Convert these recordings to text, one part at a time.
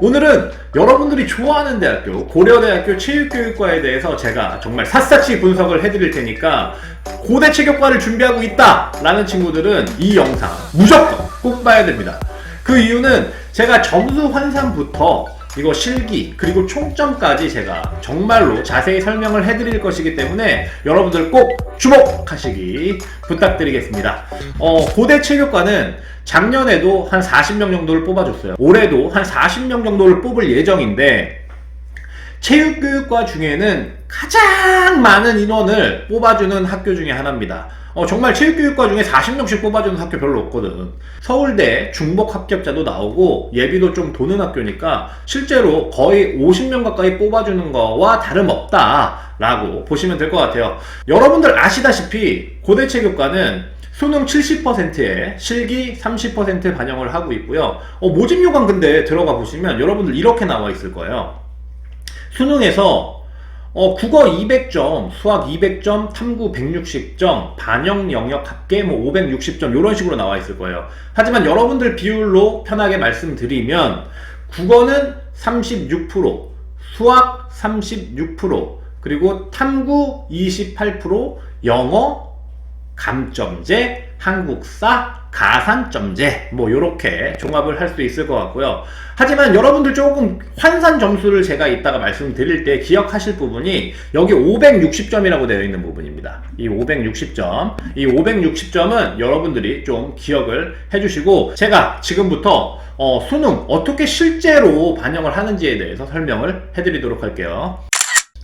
오늘은 여러분들이 좋아하는 대학교, 고려대학교 체육교육과에 대해서 제가 정말 샅샅이 분석을 해드릴 테니까 고대 체육과를 준비하고 있다 라는 친구들은 이 영상 무조건 꼭 봐야 됩니다. 그 이유는 제가 점수 환산부터 이거 실기 그리고 총점까지 제가 정말로 자세히 설명을 해드릴 것이기 때문에 여러분들 꼭 주목하시기 부탁드리겠습니다. 고대 체육과는 작년에도 한 40명 정도를 뽑아줬어요. 올해도 한 40명 정도를 뽑을 예정인데 체육교육과 중에는 가장 많은 인원을 뽑아주는 학교 중에 하나입니다. 정말 체육교육과 중에 40명씩 뽑아주는 학교 별로 없거든. 서울대 중복 합격자도 나오고 예비도 좀 도는 학교니까 실제로 거의 50명 가까이 뽑아주는 거와 다름없다 라고 보시면 될 것 같아요. 여러분들 아시다시피 고대 체육과는 수능 70%에 실기 30% 반영을 하고 있고요. 모집 요강 근데 들어가 보시면 여러분들 이렇게 나와 있을 거예요. 수능에서 국어 200점, 수학 200점, 탐구 160점, 반영 영역 합계 560점 이런 식으로 나와 있을 거예요. 하지만 여러분들 비율로 편하게 말씀드리면 국어는 36%, 수학 36%, 그리고 탐구 28%, 영어, 감점제, 한국사, 가산점제 요렇게 종합을 할 수 있을 것 같고요. 하지만 여러분들 조금 환산 점수를 제가 이따가 말씀드릴 때 기억하실 부분이 여기 560점이라고 되어 있는 부분입니다. 이 560점은 여러분들이 좀 기억을 해주시고 제가 지금부터 수능 어떻게 실제로 반영을 하는지에 대해서 설명을 해드리도록 할게요.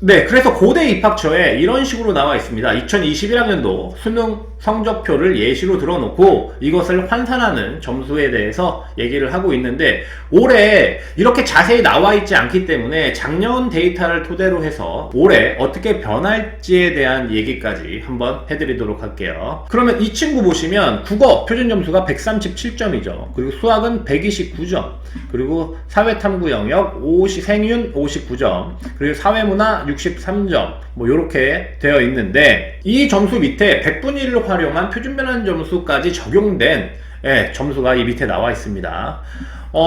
네, 그래서 고대 입학처에 이런 식으로 나와 있습니다. 2021학년도 수능 성적표를 예시로 들어놓고 이것을 환산하는 점수에 대해서 얘기를 하고 있는데 올해 이렇게 자세히 나와 있지 않기 때문에 작년 데이터를 토대로 해서 올해 어떻게 변할지에 대한 얘기까지 한번 해드리도록 할게요. 그러면 이 친구 보시면 국어 표준 점수가 137점이죠. 그리고 수학은 129점, 그리고 사회탐구 영역 생윤 59점, 그리고 사회문화 63점 요렇게 되어 있는데 이 점수 밑에 100분의 1로 활용한 표준변환 점수까지 적용된 점수가 이 밑에 나와 있습니다.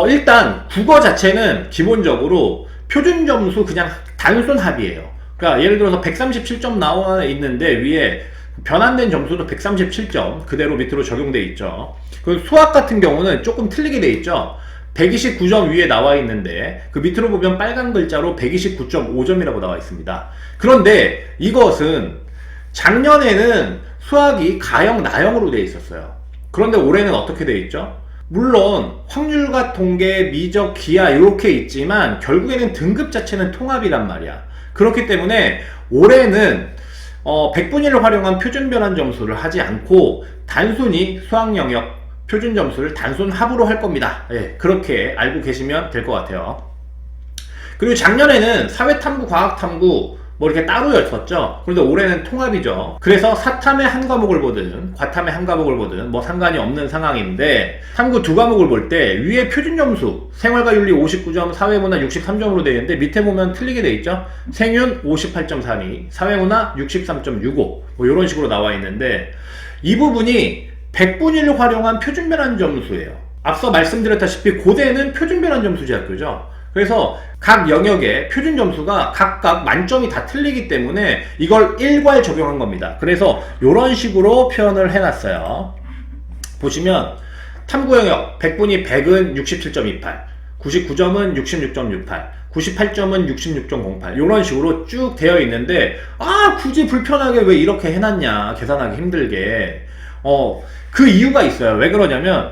일단 국어 자체는 기본적으로 표준 점수 그냥 단순 합이에요. 그러니까 예를 들어서 137점 나와 있는데 위에 변환된 점수도 137점 그대로 밑으로 적용돼 있죠. 그리고 수학 같은 경우는 조금 틀리게 돼 있죠. 129점 위에 나와 있는데 그 밑으로 보면 빨간 글자로 129.5점이라고 나와 있습니다. 그런데 이것은 작년에는 수학이 가형, 나형으로 되어 있었어요. 그런데 올해는 어떻게 되어 있죠? 물론 확률과 통계, 미적, 기하 이렇게 있지만 결국에는 등급 자체는 통합이란 말이야. 그렇기 때문에 올해는 100분의 1을 활용한 표준변환 점수를 하지 않고 단순히 수학 영역 표준 점수를 단순 합으로 할 겁니다. 그렇게 알고 계시면 될 것 같아요. 그리고 작년에는 사회탐구, 과학탐구 이렇게 따로였었죠. 그런데 올해는 통합이죠. 그래서 사탐의 한 과목을 보든 과탐의 한 과목을 보든 상관이 없는 상황인데 탐구 두 과목을 볼 때 위에 표준 점수 생활과 윤리 59점, 사회문화 63점으로 되어 있는데 밑에 보면 틀리게 되어 있죠. 생윤 58.32, 사회문화 63.65 이런 식으로 나와 있는데 이 부분이 100분의 1을 활용한 표준변환 점수예요. 앞서 말씀드렸다시피 고대는 표준변환 점수제 학교죠. 그래서 각 영역의 표준 점수가 각각 만점이 다 틀리기 때문에 이걸 일괄 적용한 겁니다. 그래서 이런 식으로 표현을 해놨어요. 보시면 탐구 영역 100분위 100은 67.28, 99점은 66.68, 98점은 66.08 이런 식으로 쭉 되어 있는데 굳이 불편하게 왜 이렇게 해놨냐, 계산하기 힘들게. 그 이유가 있어요. 왜 그러냐면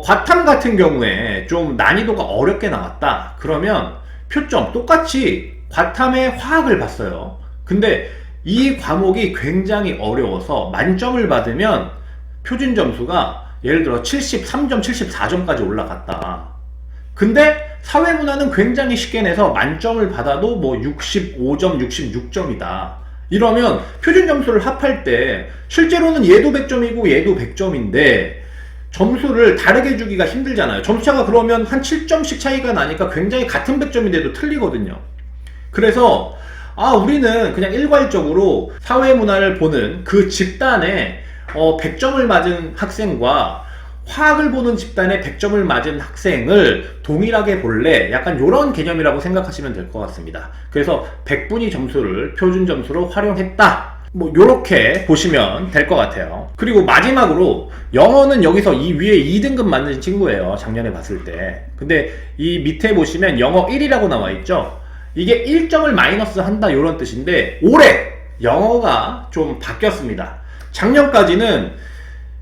과탐 같은 경우에 좀 난이도가 어렵게 나왔다 그러면 표점 똑같이 과탐의 화학을 봤어요. 근데 이 과목이 굉장히 어려워서 만점을 받으면 표준 점수가 예를 들어 73점, 74점까지 올라갔다. 근데 사회문화는 굉장히 쉽게 내서 만점을 받아도 65점, 66점이다. 이러면 표준 점수를 합할 때 실제로는 얘도 100점이고 얘도 100점인데 점수를 다르게 주기가 힘들잖아요. 점수차가 그러면 한 7점씩 차이가 나니까 굉장히 같은 100점인데도 틀리거든요. 그래서 우리는 그냥 일괄적으로 사회문화를 보는 그 집단에 100점을 맞은 학생과 화학을 보는 집단에 100점을 맞은 학생을 동일하게 볼래? 약간 이런 개념이라고 생각하시면 될 것 같습니다. 그래서 100분위 점수를 표준 점수로 활용했다. 뭐 요렇게 보시면 될 것 같아요. 그리고 마지막으로 영어는 여기서 이 위에 2등급 맞는 친구예요. 작년에 봤을 때. 근데 이 밑에 보시면 영어 1이라고 나와 있죠. 이게 1점을 마이너스 한다 이런 뜻인데 올해 영어가 좀 바뀌었습니다. 작년까지는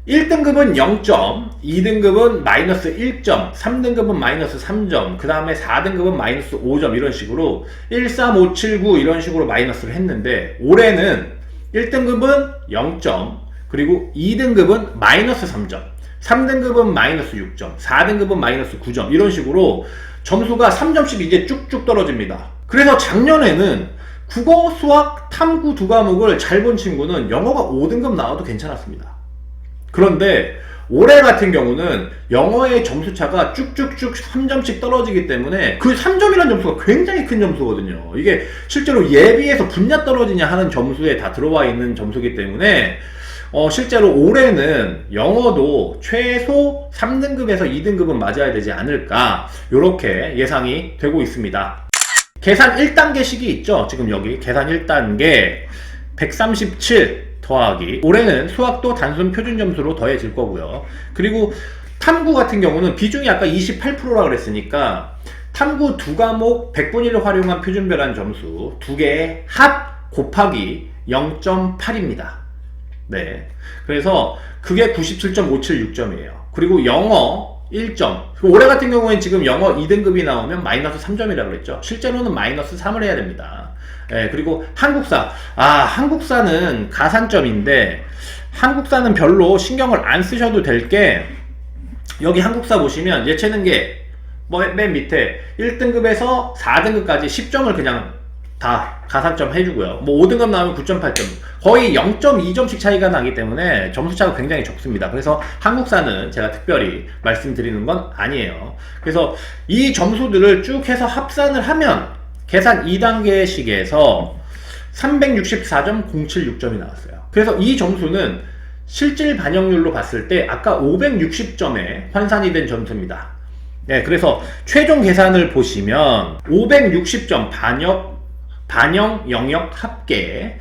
1등급은 0점, 2등급은 마이너스 1점, 3등급은 마이너스 3점, 그 다음에 4등급은 마이너스 5점 이런 식으로 1, 3, 5, 7, 9 이런 식으로 마이너스를 했는데 올해는 1등급은 0점, 그리고 2등급은 마이너스 3점, 3등급은 마이너스 6점, 4등급은 마이너스 9점 이런 식으로 점수가 3점씩 이제 쭉쭉 떨어집니다. 그래서 작년에는 국어, 수학, 탐구 두 과목을 잘 본 친구는 영어가 5등급 나와도 괜찮았습니다. 그런데 올해 같은 경우는 영어의 점수차가 쭉쭉쭉 3점씩 떨어지기 때문에 그 3점이라는 점수가 굉장히 큰 점수거든요. 이게 실제로 예비에서 분야 떨어지냐 하는 점수에 다 들어와 있는 점수이기 때문에 실제로 올해는 영어도 최소 3등급에서 2등급은 맞아야 되지 않을까 이렇게 예상이 되고 있습니다. 계산 1단계식이 있죠. 지금 여기 계산 1단계 137 더하기 올해는 수학도 단순 표준 점수로 더해질 거고요. 그리고 탐구 같은 경우는 비중이 아까 28%라 그랬으니까 탐구 두 과목 100분위를 활용한 표준별한 점수 두 개의 합 곱하기 0.8입니다. 네. 그래서 그게 97.576점이에요. 그리고 영어 1점. 올해 같은 경우에는 지금 영어 2등급이 나오면 마이너스 3점이라고 그랬죠. 실제로는 마이너스 3을 해야 됩니다. 네, 그리고 한국사. 한국사는 가산점인데 한국사는 별로 신경을 안 쓰셔도 될 게 여기 한국사 보시면 예체능계 맨 밑에 1등급에서 4등급까지 10점을 그냥 다 가산점 해주고요. 뭐 5등급 나오면 9.8점. 거의 0.2점씩 차이가 나기 때문에 점수차가 굉장히 적습니다. 그래서 한국사는 제가 특별히 말씀드리는 건 아니에요. 그래서 이 점수들을 쭉 해서 합산을 하면 계산 2단계식에서 364.076점이 나왔어요. 그래서 이 점수는 실질 반영률로 봤을 때 아까 560점에 환산이 된 점수입니다. 네, 그래서 최종 계산을 보시면 560점 반영 영역 합계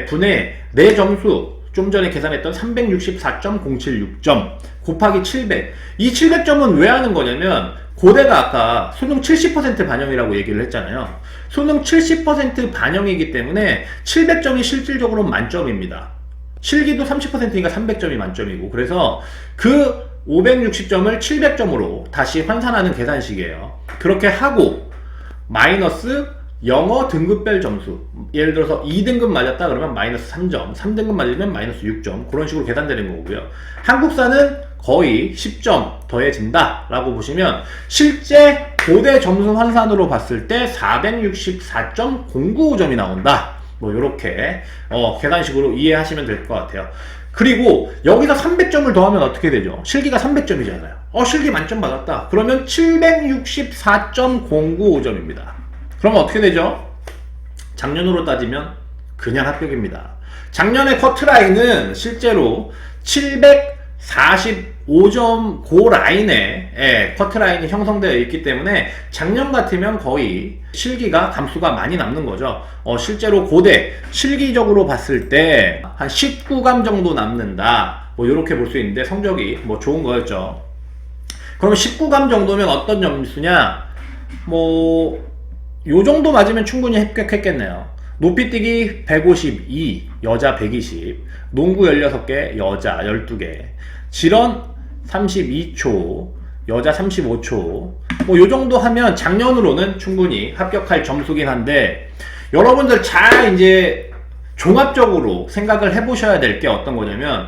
분의 내 점수 좀 전에 계산했던 364.076점 곱하기 700. 이 700점은 왜 하는 거냐면 고대가 아까 수능 70% 반영이라고 얘기를 했잖아요. 수능 70% 반영이기 때문에 700점이 실질적으로 만점입니다. 실기도 30%니까 300점이 만점이고 그래서 그 560점을 700점으로 다시 환산하는 계산식이에요. 그렇게 하고 마이너스 영어 등급별 점수 예를 들어서 2등급 맞았다 그러면 마이너스 3점 3등급 맞으면 마이너스 6점 그런 식으로 계산되는 거고요. 한국사는 거의 10점 더해진다 라고 보시면 실제 고대 점수 환산으로 봤을 때 464.095점이 나온다. 뭐 요렇게 계산식으로 이해하시면 될 것 같아요. 그리고 여기서 300점을 더하면 어떻게 되죠? 실기가 300점이잖아요. 실기 만점 받았다. 그러면 764.095점입니다. 그러면 어떻게 되죠? 작년으로 따지면 그냥 합격입니다. 작년에 커트라인은 실제로 745점 고 라인에 커트라인이 형성되어 있기 때문에 작년 같으면 거의 실기가 감수가 많이 남는 거죠. 실제로 고대 실기적으로 봤을 때 한 19감 정도 남는다. 뭐 이렇게 볼 수 있는데 성적이 뭐 좋은 거였죠. 그럼 19감 정도면 어떤 점수냐? 뭐 요 정도 맞으면 충분히 합격했겠네요. 높이뛰기 152, 여자 120, 농구 16개, 여자 12개, 지런 32초, 여자 35초, 뭐 요 정도 하면 작년으로는 충분히 합격할 점수긴 한데, 여러분들 잘 이제 종합적으로 생각을 해보셔야 될 게 어떤 거냐면,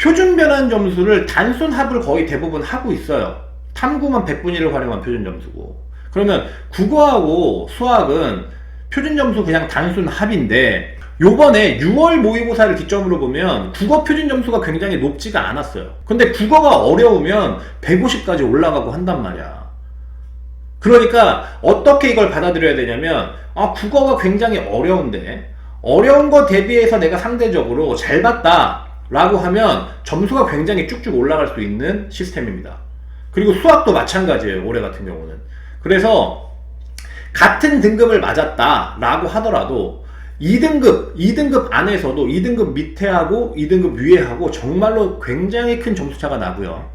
표준 변환 점수를 단순 합을 거의 대부분 하고 있어요. 탐구만 100분위를 활용한 표준 점수고. 그러면 국어하고 수학은 표준 점수 그냥 단순 합인데 요번에 6월 모의고사를 기점으로 보면 국어 표준 점수가 굉장히 높지가 않았어요. 근데 국어가 어려우면 150까지 올라가고 한단 말이야. 그러니까 어떻게 이걸 받아들여야 되냐면 국어가 굉장히 어려운데 어려운 거 대비해서 내가 상대적으로 잘 봤다. 라고 하면 점수가 굉장히 쭉쭉 올라갈 수 있는 시스템입니다. 그리고 수학도 마찬가지예요. 올해 같은 경우는. 그래서 같은 등급을 맞았다 라고 하더라도 2등급 안에서도 2등급 밑에하고 2등급 위에하고 정말로 굉장히 큰 점수차가 나고요.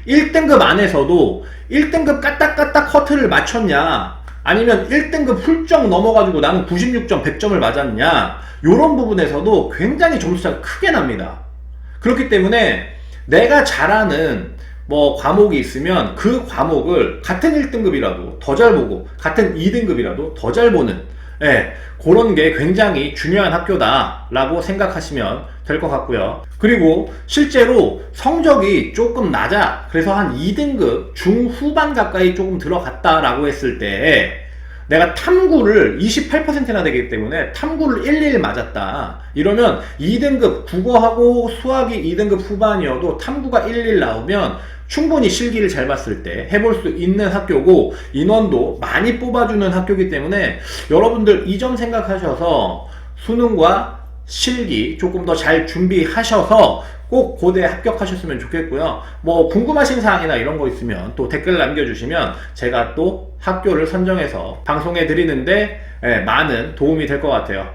1등급 안에서도 1등급 까딱까딱 커트를 맞췄냐, 아니면 1등급 훌쩍 넘어가지고 나는 96점, 100점을 맞았냐, 요런 부분에서도 굉장히 점수차가 크게 납니다. 그렇기 때문에 내가 잘하는 과목이 있으면 그 과목을 같은 1등급이라도 더 잘 보고 같은 2등급이라도 더 잘 보는, 그런 게 굉장히 중요한 학교다 라고 생각하시면 될 것 같고요. 그리고 실제로 성적이 조금 낮아, 그래서 한 2등급 중후반 가까이 조금 들어갔다 라고 했을 때 내가 탐구를 28%나 되기 때문에 탐구를 11 맞았다 이러면 2등급 국어하고 수학이 2등급 후반이어도 탐구가 11 나오면 충분히 실기를 잘 봤을 때 해볼 수 있는 학교고, 인원도 많이 뽑아주는 학교이기 때문에 여러분들 이 점 생각하셔서 수능과 실기 조금 더 잘 준비하셔서 꼭 고대 합격하셨으면 좋겠고요. 궁금하신 사항이나 이런 거 있으면 또 댓글 남겨주시면 제가 또 학교를 선정해서 방송해 드리는데 많은 도움이 될 것 같아요.